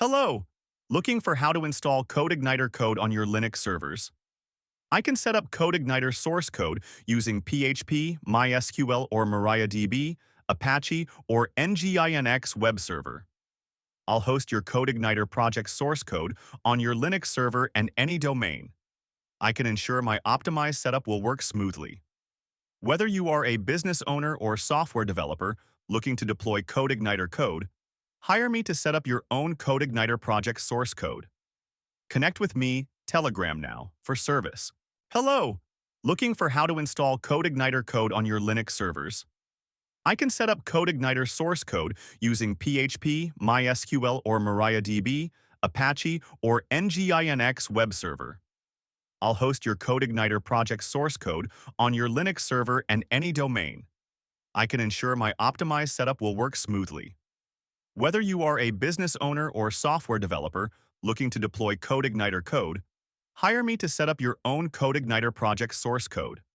Hello! Looking for how to install CodeIgniter code on your Linux servers? I can set up CodeIgniter source code using PHP, MySQL or MariaDB, Apache, or Nginx web server. I'll host your CodeIgniter project source code on your Linux server and any domain. I can ensure my optimized setup will work smoothly. Whether you are a business owner or software developer looking to deploy CodeIgniter code, hire me to set up your own CodeIgniter project source code. Connect with me, Telegram now, for service. Hello! Looking for how to install CodeIgniter code on your Linux servers? I can set up CodeIgniter source code using PHP, MySQL or MariaDB, Apache, or Nginx web server. I'll host your CodeIgniter project source code on your Linux server and any domain. I can ensure my optimized setup will work smoothly. Whether you are a business owner or software developer looking to deploy CodeIgniter code, hire me to set up your own CodeIgniter project source code.